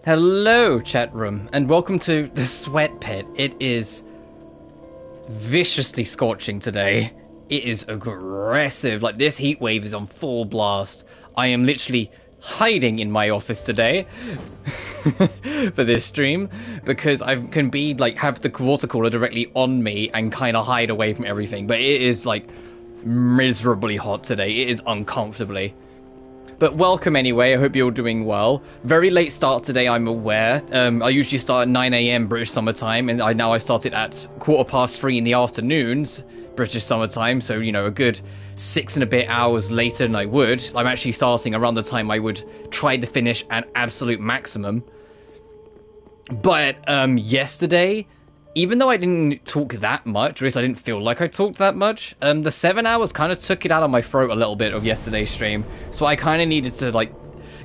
Hello, chat room, and welcome to the Sweat Pit. It is viciously scorching today. It is aggressive. Like, this heat wave is on full blast. I am literally hiding in my office today for this stream because I can be like have the water cooler directly on me and kind of hide away from everything. But it is like miserably hot today. It is uncomfortably. But welcome anyway, I hope you're doing well. Very late start today, I'm aware. I usually start at 9 AM British Summer Time, and I started at 3:15 in the afternoons British Summer Time, so, you know, a good 6 and a bit hours later than I would. I'm actually starting around the time I would try to finish at absolute maximum. But yesterday, even though I didn't talk that much, or at least I didn't feel like I talked that much, the 7 hours kind of took it out of my throat a little bit of yesterday's stream. So I kind of needed to, like,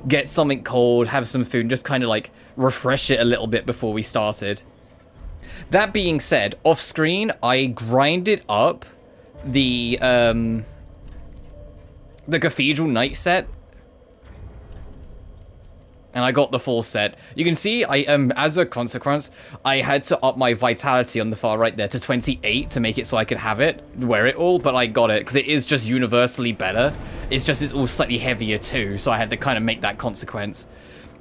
get something cold, have some food, and just kind of, like, refresh it a little bit before we started. That being said, off screen, I grinded up the Cathedral Night set, and I got the full set. You can see, as a consequence, I had to up my vitality on the far right there to 28 to make it so I could have it, wear it all, but I got it, because it is just universally better. It's just, it's all slightly heavier too, so I had to kind of make that consequence.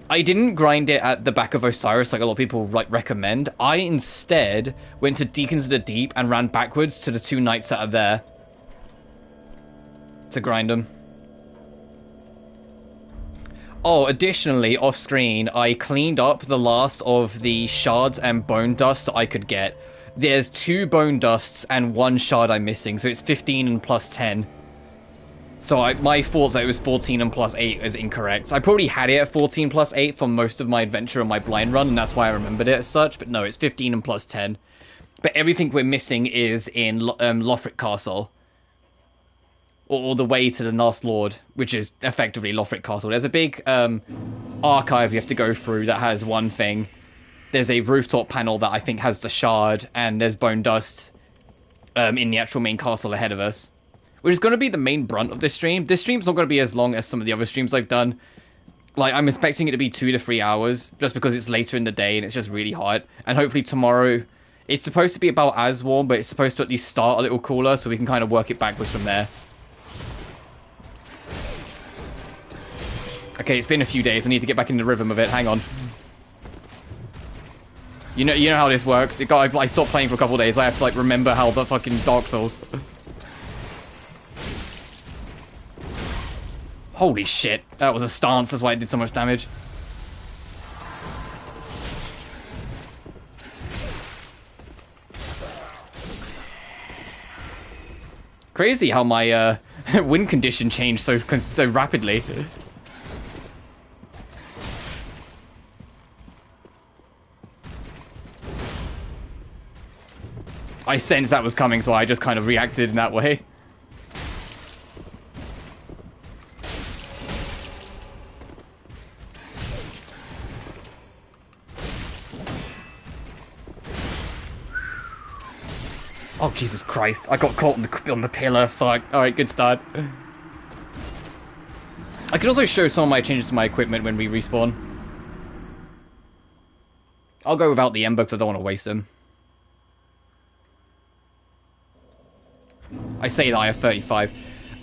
I didn't grind it at the back of Osiris like a lot of people like recommend. I instead went to Deacons of the Deep and ran backwards to the 2 knights that are there to grind them. Oh, additionally, off screen, I cleaned up the last of the shards and bone dust that I could get. There's 2 bone dusts and 1 shard I'm missing, so it's 15 and plus 10. So my thoughts that it was 14 and plus 8 is incorrect. I probably had it at 14 plus 8 for most of my adventure and my blind run, and that's why I remembered it as such, but no, it's 15 and plus 10. But everything we're missing is in Lothric Castle. Or the way to the Last Lord, which is effectively Lothric Castle. There's a big archive you have to go through that has one thing. There's a rooftop panel that I think has the shard, and there's bone dust in the actual main castle ahead of us. Which is going to be the main brunt of this stream. This stream's not going to be as long as some of the other streams I've done. Like, I'm expecting it to be 2 to 3 hours, just because it's later in the day and it's just really hot. And hopefully tomorrow, it's supposed to be about as warm, but it's supposed to at least start a little cooler, so we can kind of work it backwards from there. Okay, it's been a few days. I need to get back in the rhythm of it. Hang on. You know how this works. I stopped playing for a couple of days. I have to, like, remember how the fucking Dark Souls. Holy shit. That was a stance. That's why it did so much damage. Crazy how my win condition changed so rapidly. I sensed that was coming, so I just kind of reacted in that way. Oh, Jesus Christ. I got caught on the pillar. Fuck. Alright, good start. I could also show some of my changes to my equipment when we respawn. I'll go without the ember because I don't want to waste them. I say that I have 35.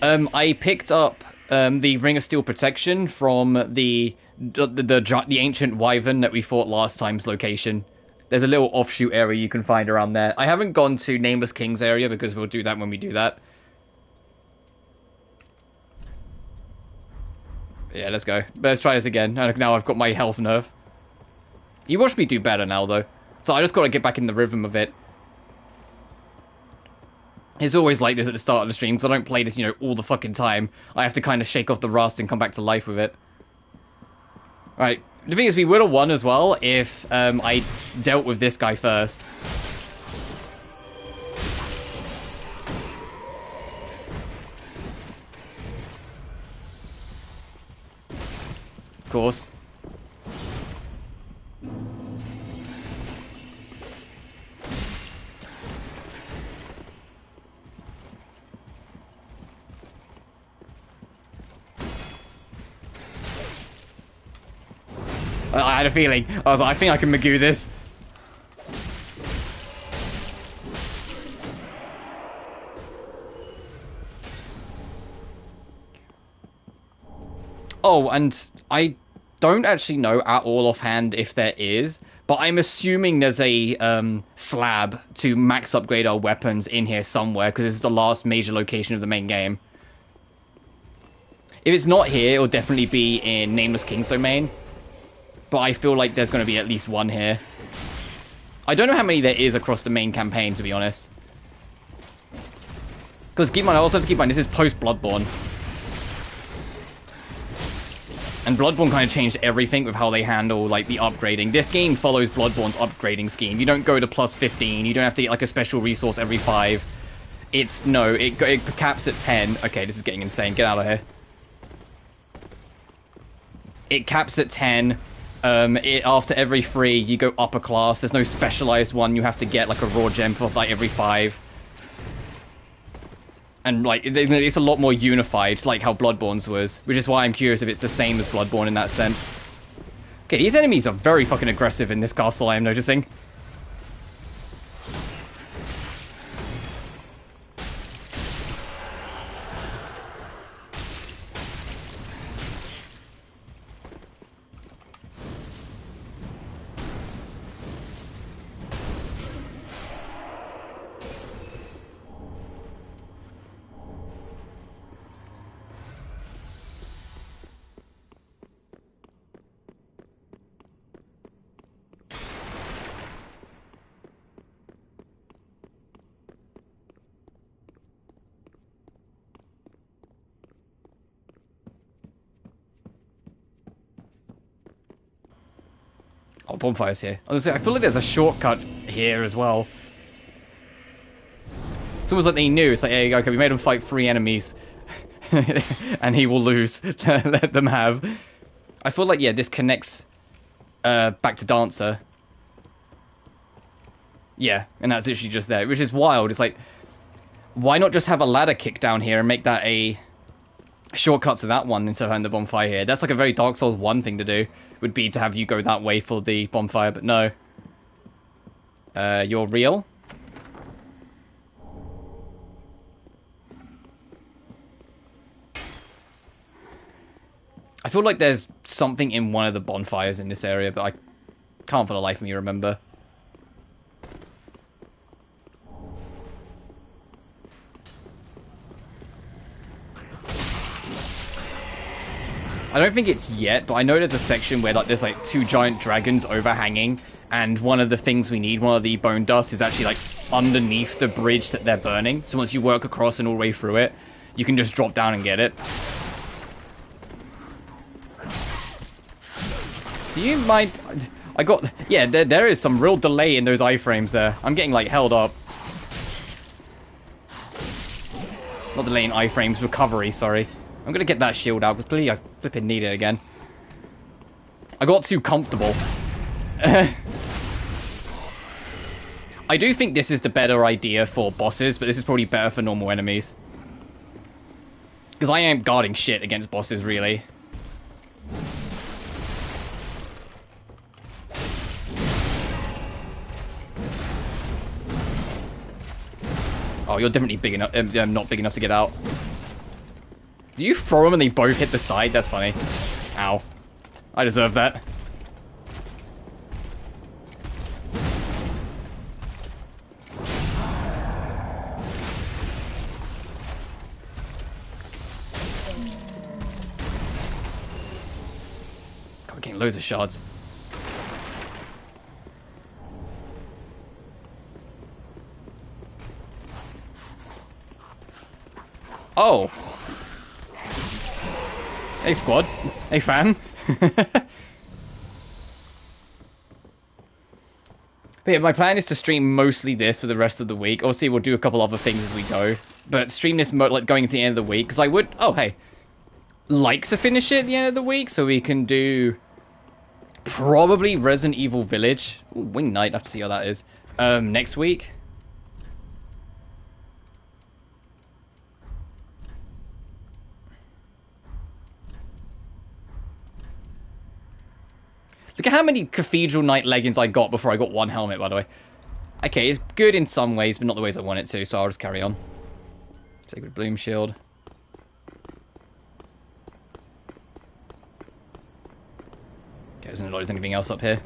I picked up the Ring of Steel protection from the ancient wyvern that we fought last time's location. There's a little offshoot area you can find around there. I haven't gone to Nameless King's area because we'll do that when we do that. Yeah, let's go. Let's try this again. Now I've got my health nerf. You watch me do better now, though. So I just gotta get back in the rhythm of it. It's always like this at the start of the stream, because I don't play this, you know, all the fucking time. I have to kind of shake off the rust and come back to life with it. Right. The thing is, we would have won as well if I dealt with this guy first. Of course. I had a feeling. I was like, I think I can Magoo this. Oh, and I don't actually know at all offhand if there is, but I'm assuming there's a slab to max upgrade our weapons in here somewhere, because this is the last major location of the main game. If it's not here, it'll definitely be in Nameless King's domain, but I feel like there's going to be at least one here. I don't know how many there is across the main campaign, to be honest. Because keep in mind, I also have to keep in mind, this is post-Bloodborne. And Bloodborne kind of changed everything with how they handle, like, the upgrading. This game follows Bloodborne's upgrading scheme. You don't go to plus 15. You don't have to get, like, a special resource every 5. It's, no, it caps at 10. Okay, this is getting insane. Get out of here. It caps at 10. After every 3, you go upper class. There's no specialized one. You have to get, like, a raw gem for, like, every 5. And, like, it's a lot more unified, like how Bloodborne's was. Which is why I'm curious if it's the same as Bloodborne in that sense. Okay, these enemies are very fucking aggressive in this castle, I am noticing. Oh, bonfire's here. I was gonna say, I feel like there's a shortcut here as well. It's almost like they knew. It's like, hey, okay, we made him fight 3 enemies. And he will lose. Let them have. I feel like, yeah, this connects back to Dancer. Yeah, and that's literally just there, which is wild. It's like, why not just have a ladder kick down here and make that a shortcut to that one instead of having the bonfire here? That's like a very Dark Souls 1 thing to do, would be to have you go that way for the bonfire, but no. You're real? I feel like there's something in one of the bonfires in this area, but I can't for the life of me remember. I don't think it's yet, but I know there's a section where like there's like 2 giant dragons overhanging, and one of the things we need, one of the bone dust, is actually like underneath the bridge that they're burning. So once you work across and all the way through it, you can just drop down and get it. Do you mind? I got... Yeah, there is some real delay in those iframes there. I'm getting like held up. Not delay in iframes, recovery, sorry. I'm gonna get that shield out, because clearly I flipping need it again. I got too comfortable. I do think this is the better idea for bosses, but this is probably better for normal enemies. Because I ain't guarding shit against bosses, really. Oh, you're definitely big enough, not big enough to get out. Do you throw them and they both hit the side? That's funny. Ow. I deserve that. God, we're getting loads of shards. Oh. Hey, squad. Hey, fam. But yeah, my plan is to stream mostly this for the rest of the week. Obviously, we'll do a couple other things as we go. But stream this like going to the end of the week. Because I would... Oh, hey. Like to finish it at the end of the week. So we can do... Probably Resident Evil Village. Ooh, Wing Knight. I have to see how that is. Next week. Look at how many Cathedral Knight leggings I got before I got one helmet, by the way. Okay, it's good in some ways, but not the ways I want it to, so I'll just carry on. Sacred Bloom Shield. Okay, doesn't look like there's anything else up here.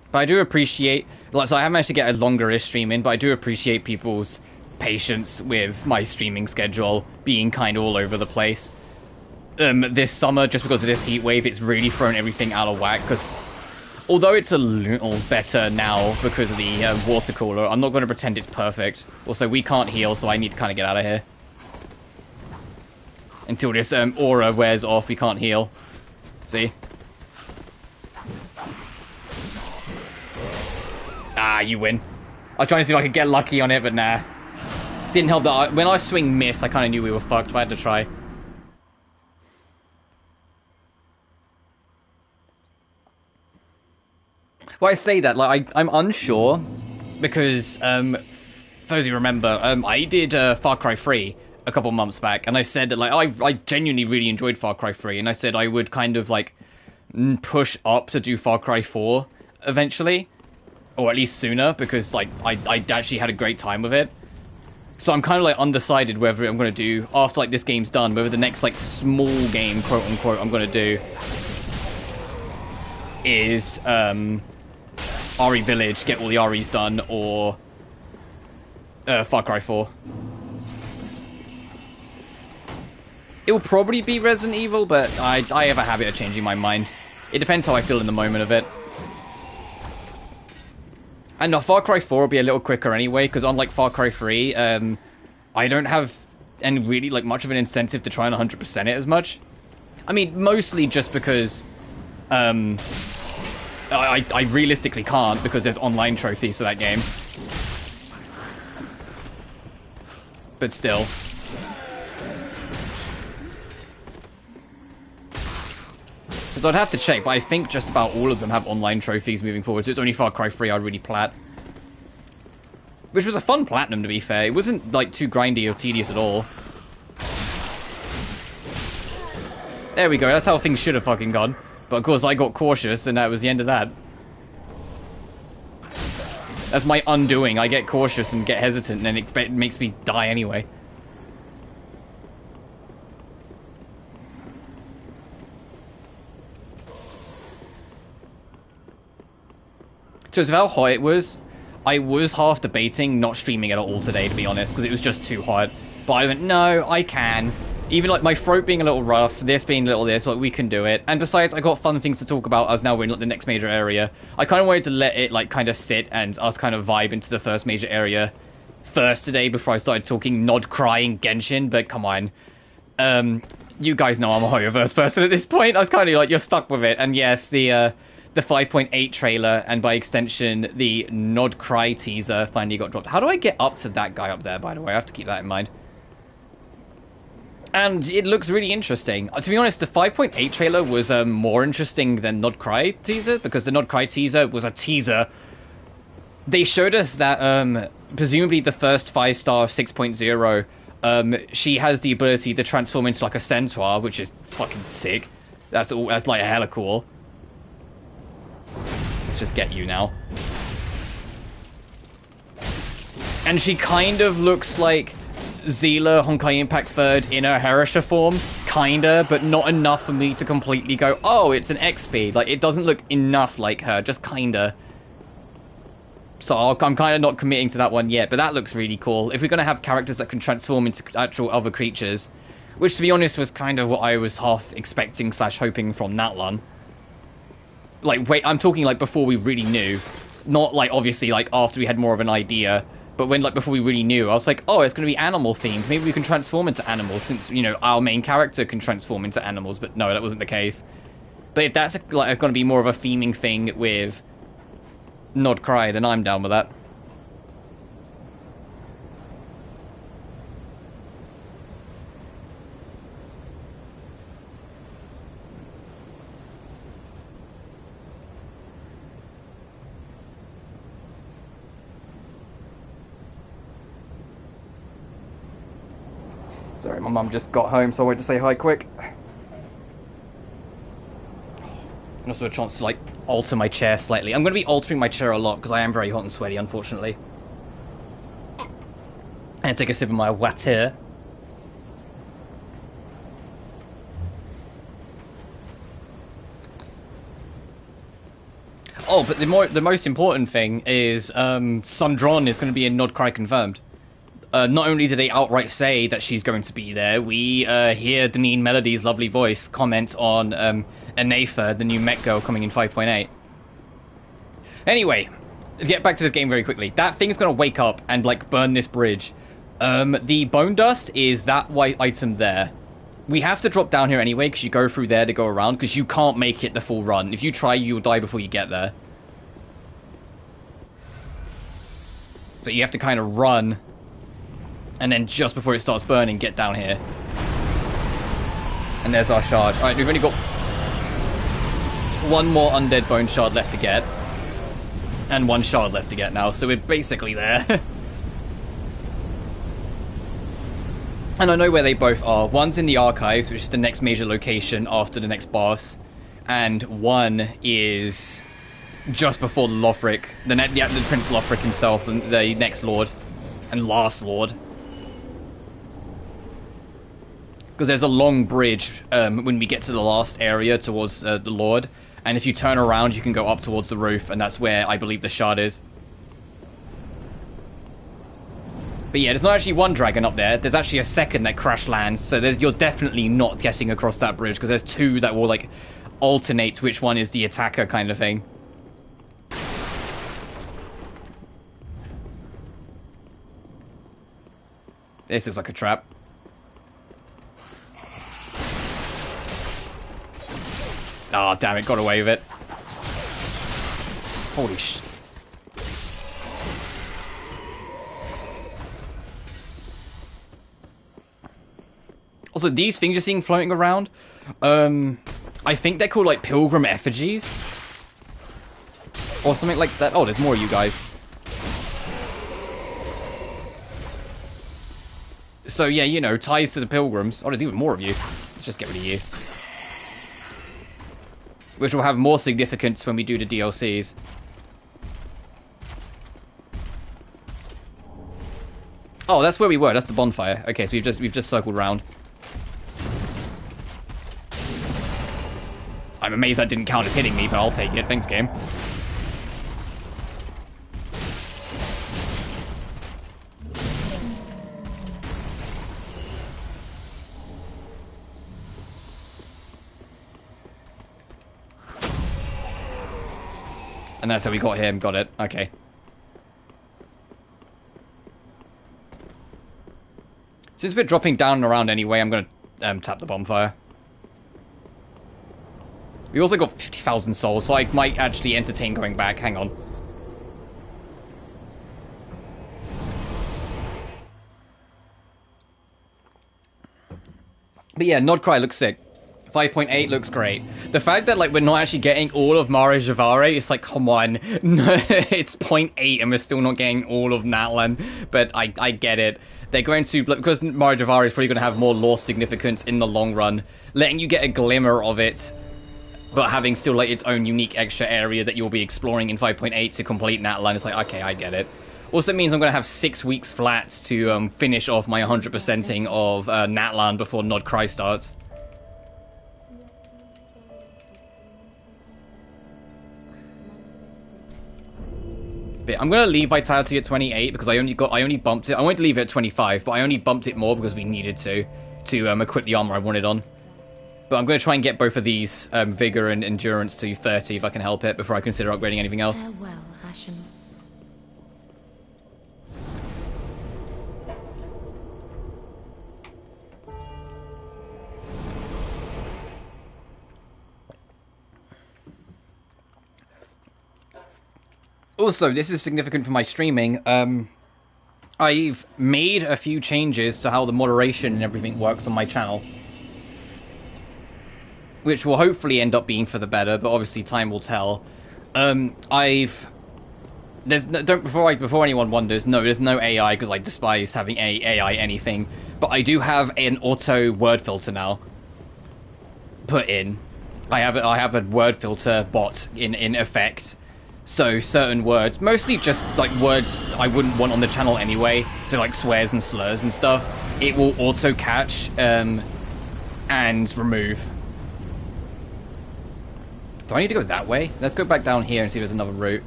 But I do appreciate, like, so I haven't managed to get a longer-ish stream in, but I do appreciate people's patience with my streaming schedule being kind of all over the place. This summer, just because of this heat wave, it's really thrown everything out of whack, because although it's a little better now because of the water cooler, I'm not going to pretend it's perfect. Also, we can't heal, so I need to kind of get out of here. Until this aura wears off, we can't heal. See? Ah, you win. I was trying to see if I could get lucky on it, but nah. Didn't help that when I swing miss, I kind of knew we were fucked, but I had to try. Well, I say that, like, I'm unsure, because, for those who remember, I did Far Cry 3 a couple months back, and I said that, like, I genuinely really enjoyed Far Cry 3, and I said I would kind of, like, push up to do Far Cry 4 eventually. Or at least sooner, because, like, I actually had a great time with it. So I'm kind of, like, undecided whether I'm going to do, after, like, this game's done, whether the next, like, small game, quote-unquote, I'm going to do is, RE Village, get all the REs done, or Far Cry 4. It will probably be Resident Evil, but I have a habit of changing my mind. It depends how I feel in the moment of it. And no, Far Cry 4 will be a little quicker anyway, because unlike Far Cry 3, I don't have any really, like, much of an incentive to try and 100% it as much. I mean, mostly just because, I realistically can't, because there's online trophies for that game. But still. Because I'd have to check, but I think just about all of them have online trophies moving forward, so it's only Far Cry 3 I really plat. Which was a fun platinum, to be fair. It wasn't, like, too grindy or tedious at all. There we go, that's how things should have fucking gone. But of course I got cautious, and that was the end of that. That's my undoing. I get cautious and get hesitant, and it makes me die anyway. So as how hot it was, I was half debating not streaming it at all today, to be honest, because it was just too hot. But I went, no, I can. Even, like, my throat being a little rough, this being a little this, like, we can do it. And besides, I got fun things to talk about as now we're in, like, the next major area. I kind of wanted to let it, like, kind of sit and us kind of vibe into the first major area first today before I started talking nod crying Genshin, but come on. You guys know I'm a Hoyoverse person at this point. I was kind of like, you're stuck with it. And yes, the 5.8 trailer, and by extension, the Nod Cry teaser finally got dropped. How do I get up to that guy up there, by the way? I have to keep that in mind. And it looks really interesting. To be honest, the 5.8 trailer was more interesting than Nod Cry teaser, because the Nod Cry teaser was a teaser. They showed us that, presumably the first 5-star 6.0, she has the ability to transform into, like, a centaur, which is fucking sick. That's like, hella cool. Let's just get you now. And she kind of looks like Zila Honkai Impact 3rd in her Heresha form. Kinda, but not enough for me to completely go, oh, it's an XP. Like, it doesn't look enough like her, just kinda. So I'm kind of not committing to that one yet, but that looks really cool. If we're going to have characters that can transform into actual other creatures, which, to be honest, was kind of what I was half expecting / hoping from Natlan. Like, wait, I'm talking, like, before we really knew. Not, like, obviously, like, after we had more of an idea. But when, like, before we really knew, I was like, oh, it's going to be animal-themed. Maybe we can transform into animals, since, you know, our main character can transform into animals. But no, that wasn't the case. But if that's, like, going to be more of a theming thing with Nod Cry, then I'm down with that. Sorry, my mum just got home, so I went to say hi quick. And also a chance to, like, alter my chair slightly. I'm going to be altering my chair a lot, because I am very hot and sweaty, unfortunately. And take a sip of my water. Oh, but the most important thing is Sundron is going to be in Nodcry confirmed. Not only did they outright say that she's going to be there, we hear Deneen Melody's lovely voice comment on Anafa, the new mech girl coming in 5.8. Anyway, get back to this game very quickly. That thing's going to wake up and, like, burn this bridge. The bone dust is that white item there. We have to drop down here anyway, because you go through there to go around, because you can't make it the full run. If you try, you'll die before you get there. So you have to kind of run, and then just before it starts burning, get down here. And there's our shard. Alright, we've only got one more undead bone shard left to get. And one shard left to get now, so we're basically there. And I know where they both are. One's in the Archives, which is the next major location after the next boss. And one is just before the Lothric. The Prince Lothric himself, the next Lord. And last Lord. Because there's a long bridge when we get to the last area towards the Lord. And if you turn around, you can go up towards the roof. And that's where I believe the shard is. But yeah, there's not actually one dragon up there. There's actually a second that crash lands. So you're definitely not getting across that bridge. Because there's two that will, like, alternate which one is the attacker kind of thing. This looks like a trap. Ah, oh, damn it. Got away with it. Holy sh... Also, these things you're seeing floating around, I think they're called, like, pilgrim effigies. Or something like that. Oh, there's more of you guys. So, yeah, you know, ties to the pilgrims. Oh, there's even more of you. Let's just get rid of you. Which will have more significance when we do the DLCs. Oh, that's where we were. That's the bonfire. Okay, so we've just circled around. I'm amazed that didn't count as hitting me, but I'll take it. Thanks, game. And that's how we got him. Got it. Okay. Since we're dropping down and around anyway, I'm going to tap the bonfire. We also got 50,000 souls, so I might actually entertain going back. Hang on. But yeah, Nodcry looks sick. 5.8 looks great. The fact that, like, we're not actually getting all of Mara Javare, it's like, come on. No, it's 0.8 and we're still not getting all of Natlan. But I get it. They're going to, because Mara Javare is probably going to have more lore significance in the long run, letting you get a glimmer of it, but having still, like, its own unique extra area that you'll be exploring in 5.8 to complete Natlan. It's like, okay, I get it. Also, it means I'm going to have 6 weeks flat to finish off my 100%ing of Natlan before Nodcry starts. But I'm going to leave Vitality at 28 because I only bumped it. I wanted to leave it at 25, but I only bumped it more because we needed to equip the armor I wanted on. But I'm going to try and get both of these, Vigor and Endurance, to 30 if I can help it before I consider upgrading anything else. Farewell, Ashen. Also, this is significant for my streaming. I've made a few changes to how the moderation and everything works on my channel, which will hopefully end up being for the better, but obviously time will tell. Before anyone wonders, no, there's no AI because I despise having AI anything. But I do have an auto word filter now put in. I have a word filter bot in effect. So certain words, mostly just like words I wouldn't want on the channel anyway, so like swears and slurs and stuff, it will auto catch and remove. Do I need to go that way? Let's go back down here and see if there's another route.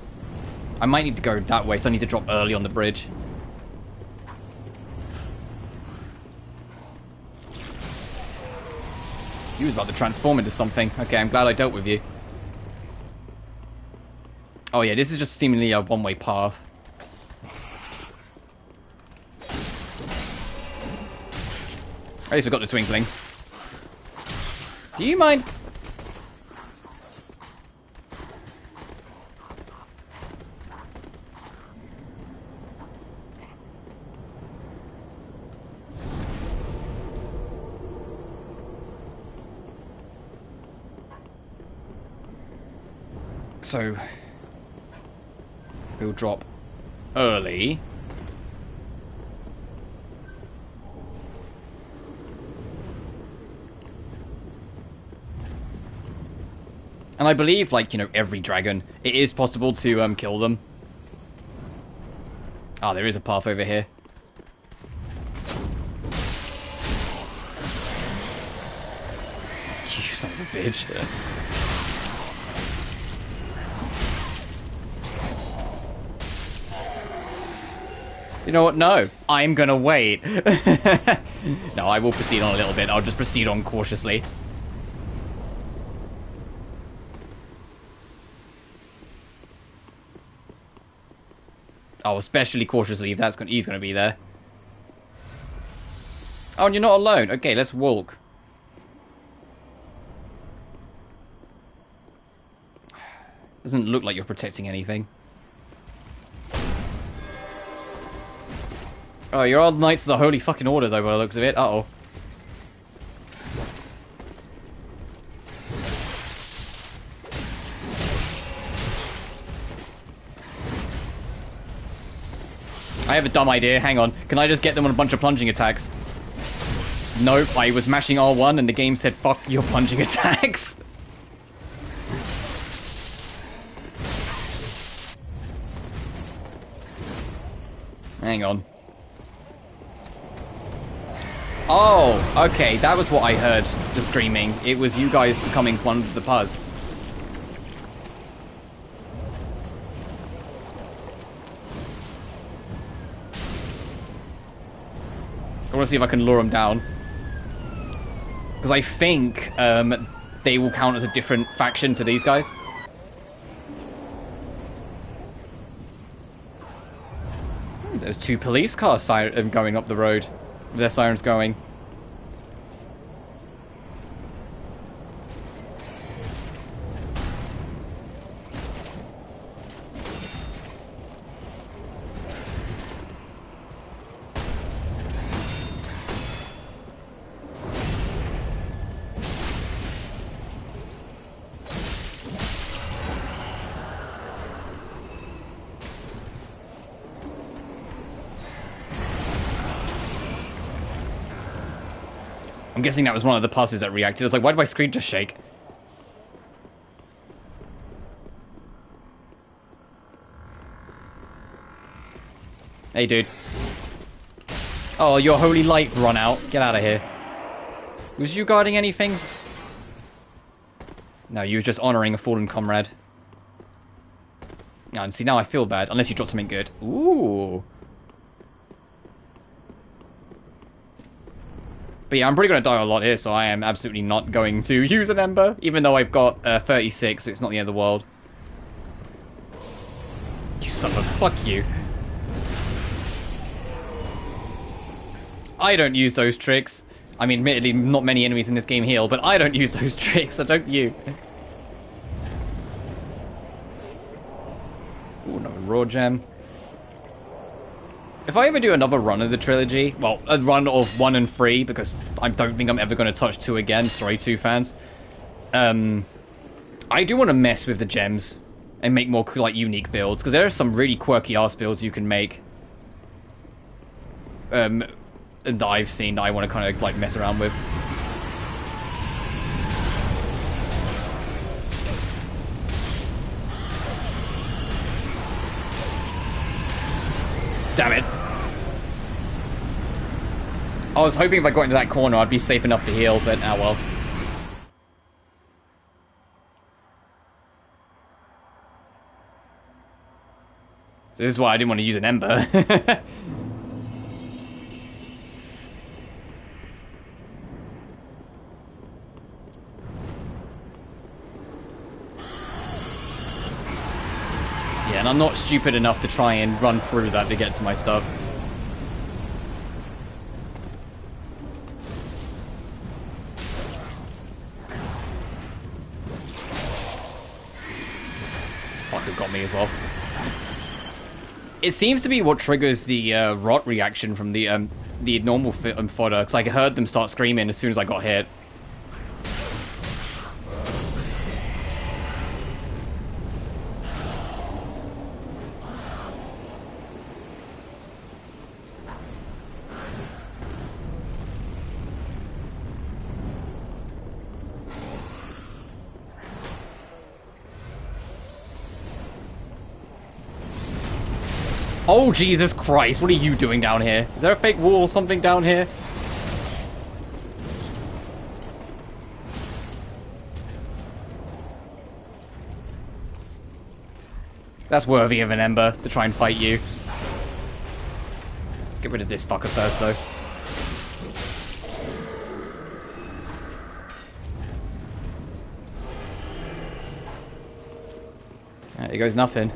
I might need to go that way, so I need to drop early on the bridge. He was about to transform into something. Okay, I'm glad I dealt with you. Oh yeah, this is just seemingly a one-way path. At least we got the twinkling. Do you mind? So we'll drop early. And I believe, like, you know, every dragon, it is possible to kill them. Ah, there is a path over here. You son of a bitch. You know what? No. I'm gonna wait. No, I will proceed on a little bit. I'll just proceed on cautiously. Oh, especially cautiously if that's he's gonna be there. Oh, and you're not alone. Okay, let's walk. Doesn't look like you're protecting anything. Oh, you're all Knights of the Holy fucking Order, though, by the looks of it. Uh-oh. I have a dumb idea. Hang on. Can I just get them on a bunch of plunging attacks? Nope, I was mashing R1 and the game said, fuck your plunging attacks. Hang on. Oh, okay, that was what I heard, the screaming. It was you guys becoming one of the puzz. I want to see if I can lure them down. Because I think they will count as a different faction to these guys. There's two police cars going up the road. Their sirens going. I'm guessing that was one of the passes that reacted. I was like, why did my screen just shake? Hey, dude. Oh, your holy light run out. Get out of here. Was you guarding anything? No, you were just honoring a fallen comrade. No, and see, now I feel bad. Unless you dropped something good. Ooh. But yeah, I'm probably going to die a lot here, so I am absolutely not going to use an Ember. Even though I've got 36, so it's not the end of the world. You son of a... Fuck you. I don't use those tricks. I mean, admittedly, not many enemies in this game heal, but I don't use those tricks, so don't you. Ooh, another raw gem. If I ever do another run of the trilogy, well, a run of 1 and 3, because I don't think I'm ever going to touch 2 again, sorry 2 fans, I do want to mess with the gems and make more, like, unique builds, because there are some really quirky ass builds you can make. that I've seen that I want to kind of like mess around with. Damn it. I was hoping if I got into that corner I'd be safe enough to heal, but ah well. So this is why I didn't want to use an ember. Yeah, and I'm not stupid enough to try and run through that to get to my stuff. Fucker got me as well. It seems to be what triggers the rot reaction from the normal fodder, because I heard them start screaming as soon as I got hit. Oh, Jesus Christ, what are you doing down here? Is there a fake wall or something down here? That's worthy of an ember to try and fight you. Let's get rid of this fucker first, though. There goes nothing.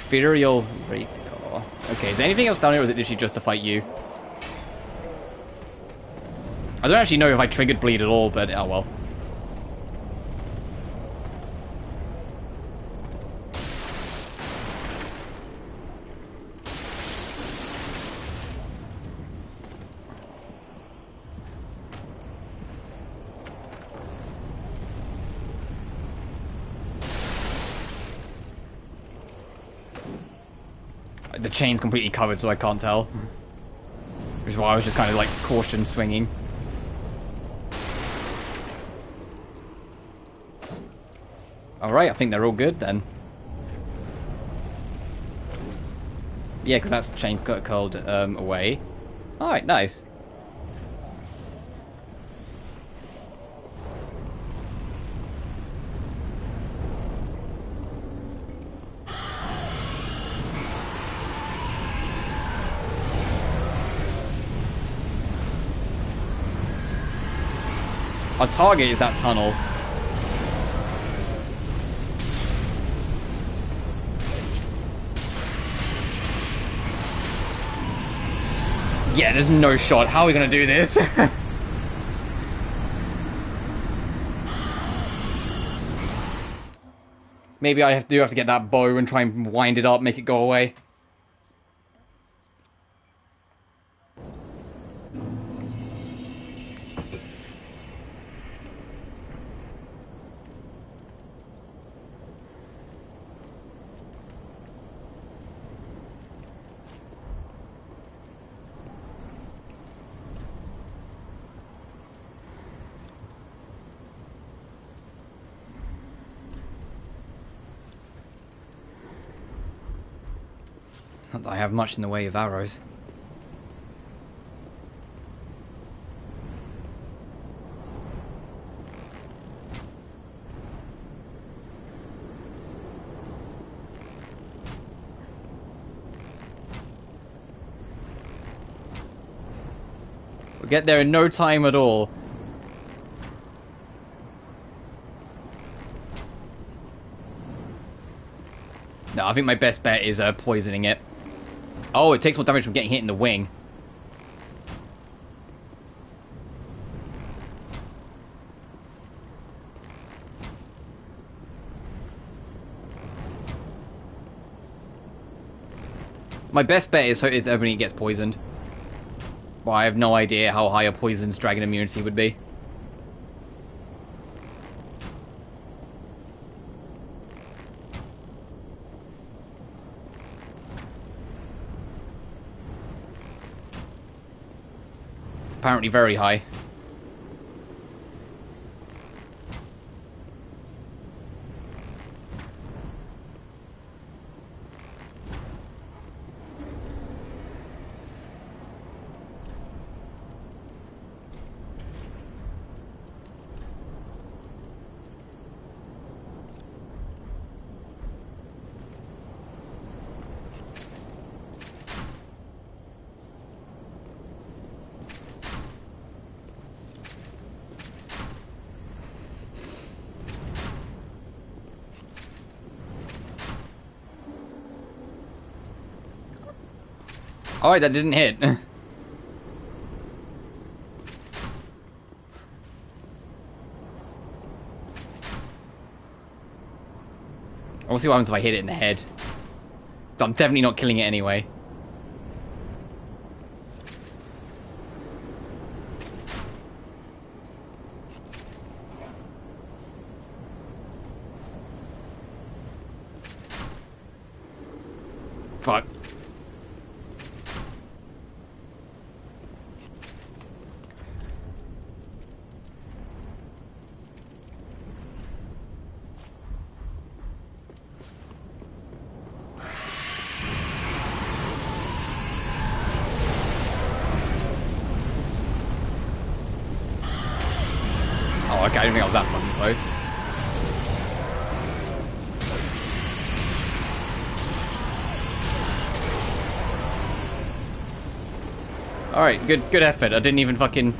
Ethereal Rapier. Okay, is there anything else down here, or is it literally just to fight you? I don't actually know if I triggered bleed at all, but oh well. The chain's completely covered, so I can't tell. Which is why I was just kind of like caution swinging. Alright, I think they're all good then. Yeah, because that's chain's got curled away. Alright, nice. Our target is that tunnel. Yeah, there's no shot. How are we gonna do this? Maybe I do have to get that bow and try and wind it up, make it go away. Not that I have much in the way of arrows. We'll get there in no time at all. No, I think my best bet is poisoning it. Oh, it takes more damage from getting hit in the wing. My best bet is everybody gets poisoned. Well, I have no idea how high a poison's dragon immunity would be. Apparently very high. Alright, that didn't hit. We'll see what happens if I hit it in the head. So I'm definitely not killing it anyway. Fuck. Oh, okay, I didn't think I was that fucking close. Alright, good effort. I didn't even fucking...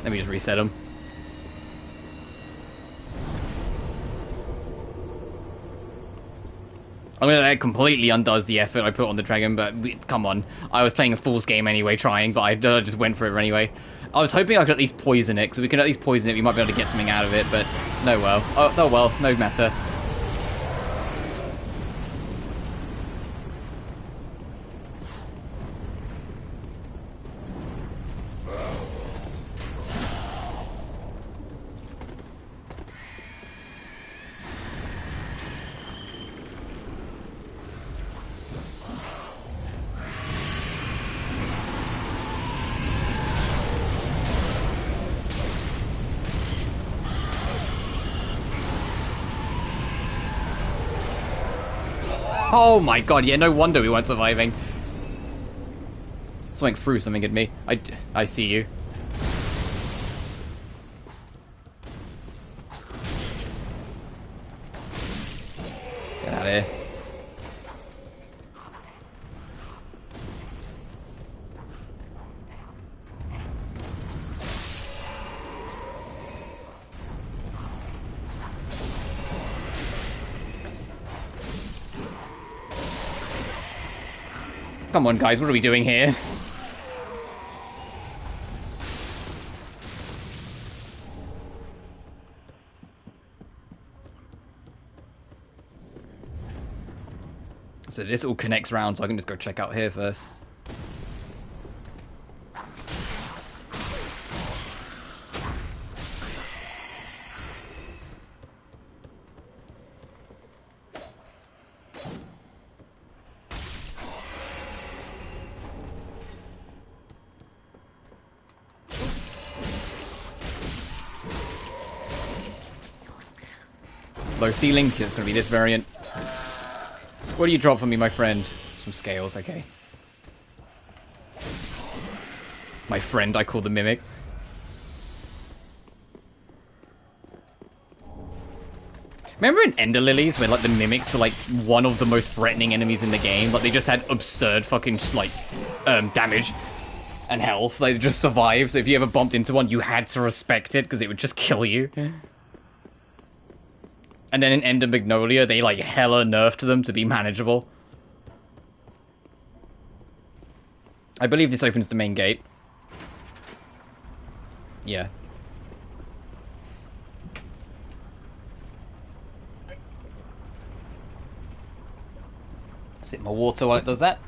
Let me just reset him. I mean, that completely undoes the effort I put on the dragon, but come on. I was playing a fool's game anyway, trying, but I just went for it anyway. I was hoping I could at least poison it, because if we could at least poison it, we might be able to get something out of it, but no well. Oh well, no matter. Oh my god, yeah, no wonder we weren't surviving. Something threw something at me. I see you. Get out of here. Come on, guys, what are we doing here? So this all connects round, so I can just go check out here first. Low ceiling, it's gonna be this variant. What do you drop for me, my friend? Some scales, okay. My friend, I call the mimics. Remember in Ender Lilies, where like the mimics were like one of the most threatening enemies in the game? Like they just had absurd fucking like damage and health. They just survived. So if you ever bumped into one, you had to respect it because it would just kill you. And then in Ender Magnolia, they like hella nerfed them to be manageable. I believe this opens the main gate. Yeah. Sip my water while it does that.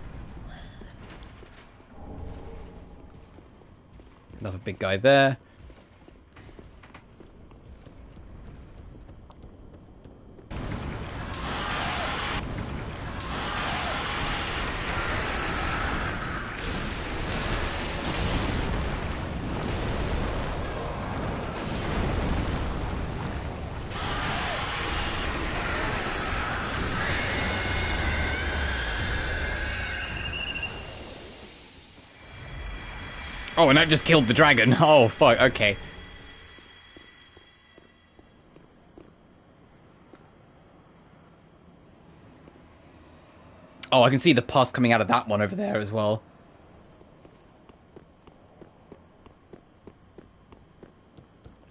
Another big guy there. Oh, and that just killed the dragon. Oh, fuck. Okay. Oh, I can see the pus coming out of that one over there as well.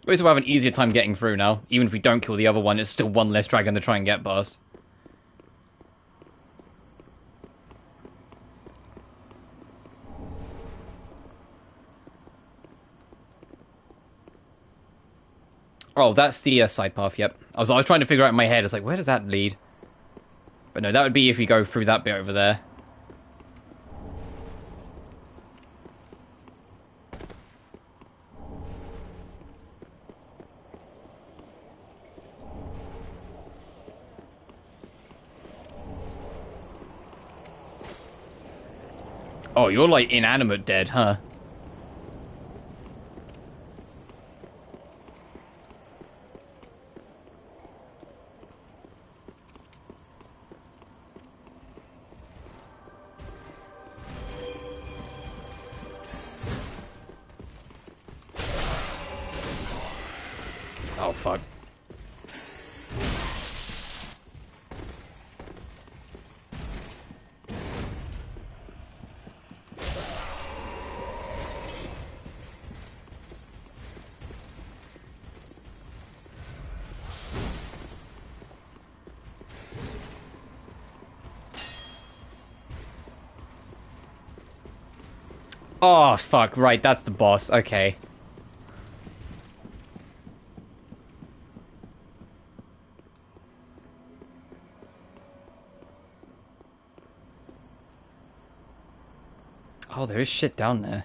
At least we'll have an easier time getting through now. Even if we don't kill the other one, it's still one less dragon to try and get past. Oh, that's the side path, yep. I was trying to figure out in my head, it's like, where does that lead? But no, that would be if we go through that bit over there. Oh, you're like inanimate dead, huh? Oh, fuck. Oh, fuck, right, that's the boss, okay. Oh, there is shit down there.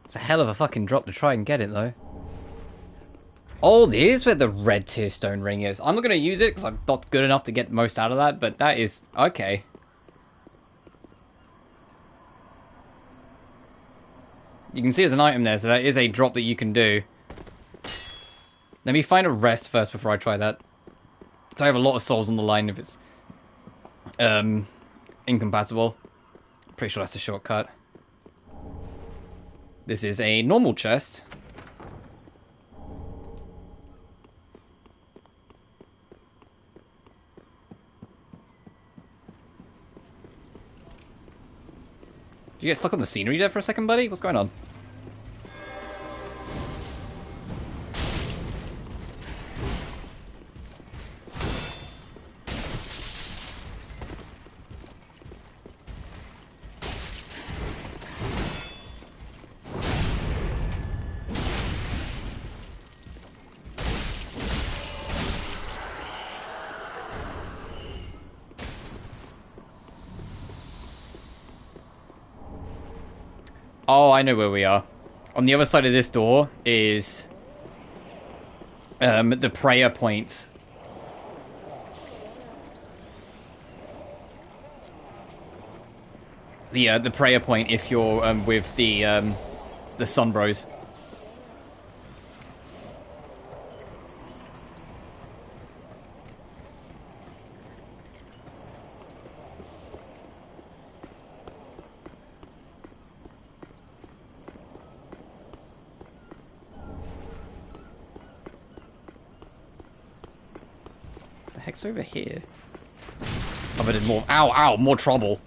It's a hell of a fucking drop to try and get it, though. Oh, there's where the red tear stone ring is. I'm not going to use it because I'm not good enough to get the most out of that, but that is... okay. You can see there's an item there, so that is a drop that you can do. Let me find a rest first before I try that. So I have a lot of souls on the line if it's... incompatible. Pretty sure that's a shortcut. This is a normal chest. Did you get stuck on the scenery there for a second, buddy? What's going on? Oh, I know where we are. On the other side of this door is the prayer point. The prayer point if you're with the Sun Bros. The heck's over here? Oh, but it's more. Ow, ow, more trouble.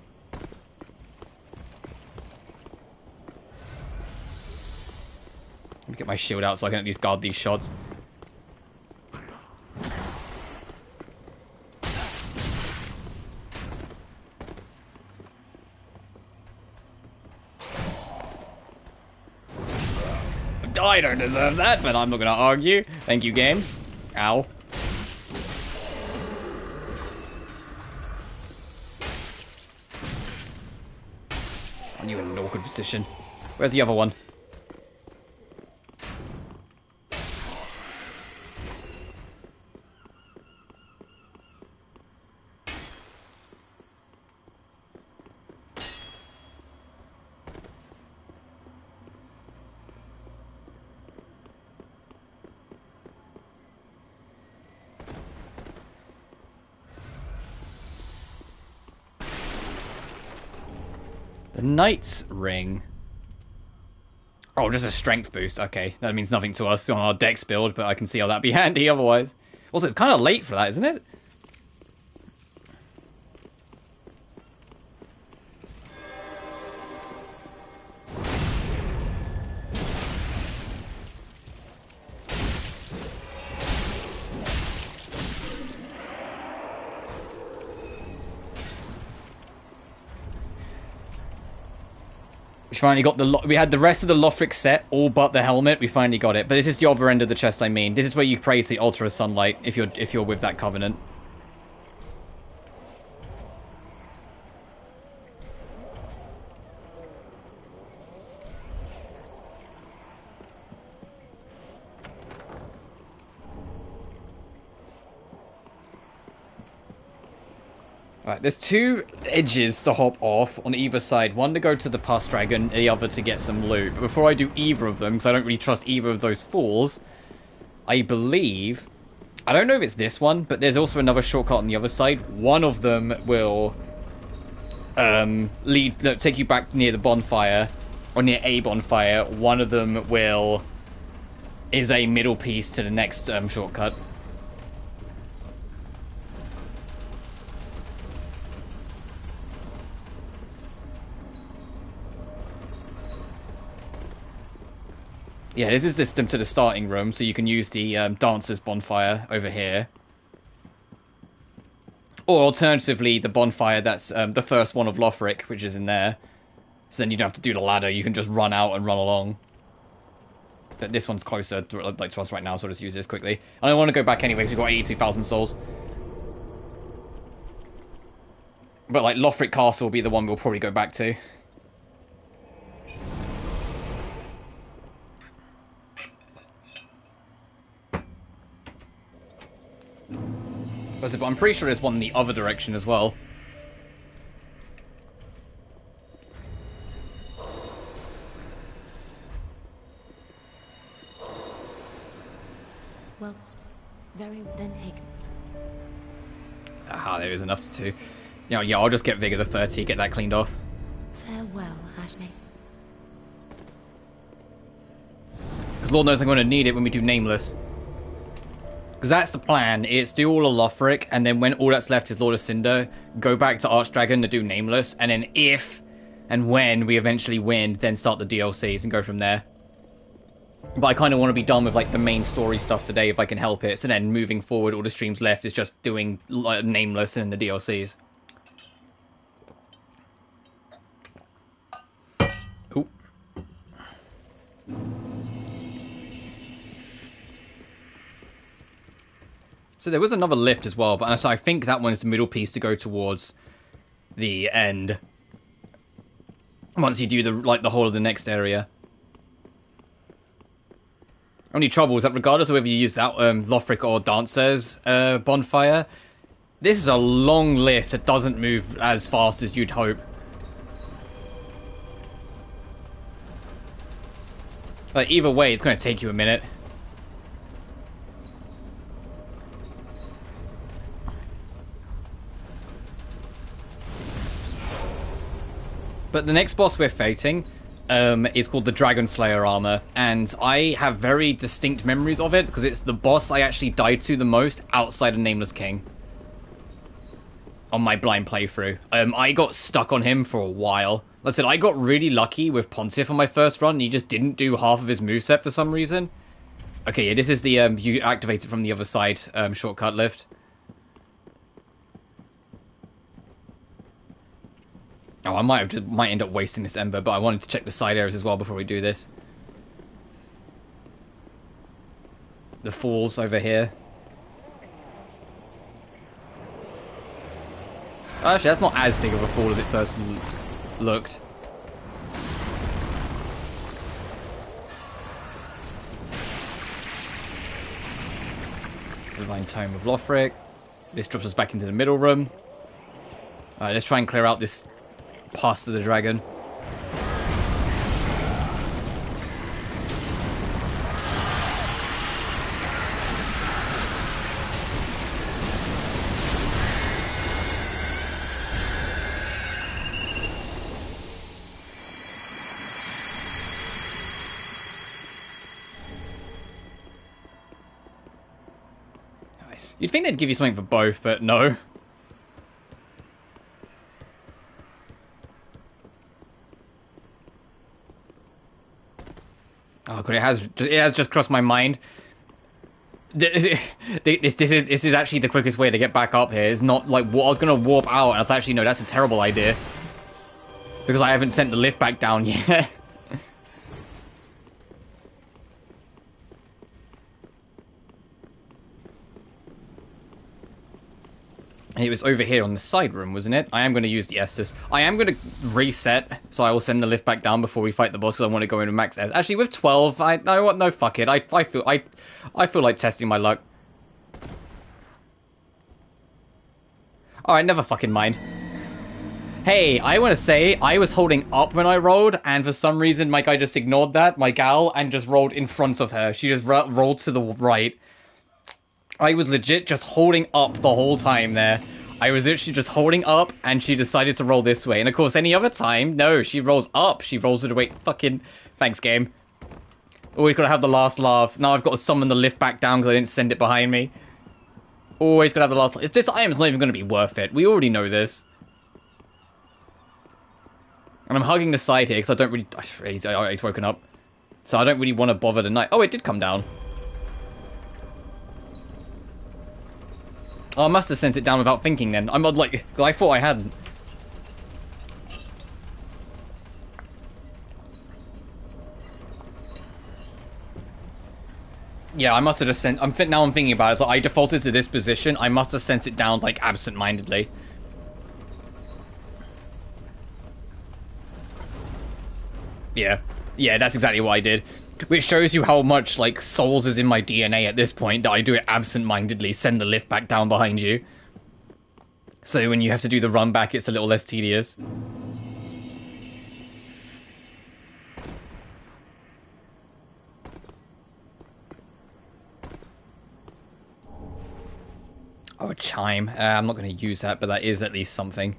Let me get my shield out so I can at least guard these shots. I don't deserve that, but I'm not gonna argue. Thank you, game. Ow. Are you in an awkward position? Where's the other one? The Knight's Ring. Oh, just a strength boost. Okay, that means nothing to us on our dex build, but I can see how that'd be handy otherwise. Also, it's kind of late for that, isn't it? We finally got we had the rest of the Lothric set, all but the helmet. We finally got it, but this is the other end of the chest. I mean, this is where you praise the altar of sunlight if you're with that covenant. Alright, there's two edges to hop off on either side. One to go to the pus dragon, the other to get some loot. But before I do either of them, because I don't really trust either of those fools, I believe... I don't know if it's this one, but there's also another shortcut on the other side. One of them will take you back near the bonfire, or near a bonfire. One of them is a middle piece to the next shortcut. Yeah, this is system to the starting room, so you can use the Dancer's bonfire over here. Or alternatively, the bonfire that's the first one of Lothric, which is in there. So then you don't have to do the ladder, you can just run out and run along. But this one's closer to us right now, so I'll just use this quickly. I don't want to go back anyway, because we've got 82,000 souls. But like, Lothric Castle will be the one we'll probably go back to. But I'm pretty sure there's one in the other direction as well. Well, very then taken. Aha, there is enough to... Yeah, I'll just get Vigor the 30, get that cleaned off. Farewell, Ashley. Because Lord knows I'm going to need it when we do Nameless. Because that's the plan. It's do all of Lothric, and then when all that's left is Lord of Cinder, go back to Archdragon to do Nameless, and then if and when we eventually win, then start the DLCs and go from there. But I kind of want to be done with like the main story stuff today if I can help it. So then moving forward, all the streams left is just doing Nameless and the DLCs. Ooh. So there was another lift as well, but I think that one is the middle piece to go towards the end. Once you do the whole of the next area. Only trouble is that regardless of whether you use that Lothric or Dancer's bonfire, this is a long lift that doesn't move as fast as you'd hope. But either way, it's going to take you a minute. But the next boss we're fighting is called the Dragon Slayer armor, and I have very distinct memories of it because it's the boss I actually died to the most outside of Nameless King on my blind playthrough. I got stuck on him for a while. Like I said, I got really lucky with Pontiff on my first run, and he just didn't do half of his moveset for some reason. Okay, yeah, this is the you activate it from the other side shortcut lift. Oh, I might end up wasting this ember, but I wanted to check the side areas as well before we do this. The falls over here. Actually, that's not as big of a fall as it first looked. Divine Tome of Lothric. This drops us back into the middle room. Alright, let's try and clear out this pass to the dragon. Nice. You'd think they'd give you something for both, but no. Oh god, it has just crossed my mind. This is actually the quickest way to get back up here. It's not like what I was gonna warp out, and I was actually no, that's a terrible idea because I haven't sent the lift back down yet. It was over here on the side room, wasn't it? I am going to use the Estus. I am going to reset, so I will send the lift back down before we fight the boss, because I want to go into max S. Actually, with 12, no, fuck it. I feel like testing my luck. Alright, never fucking mind. Hey, I want to say, I was holding up when I rolled, and for some reason, my guy just ignored that, my gal, and just rolled in front of her. She just rolled to the right. I was legit just holding up the whole time there. I was literally just holding up, and she decided to roll this way. And of course, any other time, no, she rolls up. She rolls it away. Fucking thanks, game. Always gotta have the last laugh. Now I've got to summon the lift back down because I didn't send it behind me. Always gotta have the last laugh. This item's not even gonna be worth it. We already know this. And I'm hugging the side here because I don't really... He's woken up. So I don't really want to bother the night. Oh, it did come down. Oh, I must have sent it down without thinking then. I'm like, I thought I hadn't. Yeah, I must have just sent... Now I'm thinking about it. So I defaulted to this position. I must have sent it down, like, absent-mindedly. Yeah. Yeah, that's exactly what I did. Which shows you how much, like, Souls is in my DNA at this point, that I do it absent-mindedly, send the lift back down behind you. So when you have to do the run back, it's a little less tedious. Oh, a chime. I'm not going to use that, but that is at least something.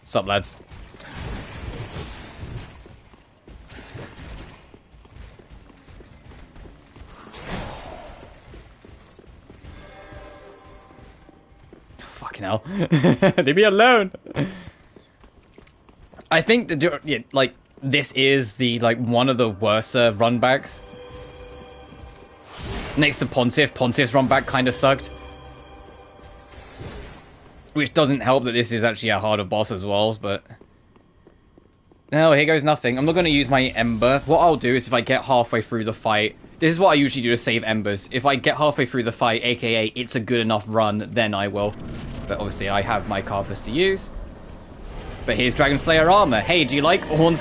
Sup, lads? Fucking hell. Leave me alone. I think that, yeah, like, this is the, like, one of the worst run backs. Next to Pontiff. Pontiff's run back kind of sucked. Which doesn't help that this is actually a harder boss as well, but... No, here goes nothing. I'm not going to use my Ember. What I'll do is if I get halfway through the fight... This is what I usually do to save Embers. If I get halfway through the fight, aka it's a good enough run, then I will. But obviously I have my Carthus to use. But here's Dragon Slayer armor. Hey, do you like horns?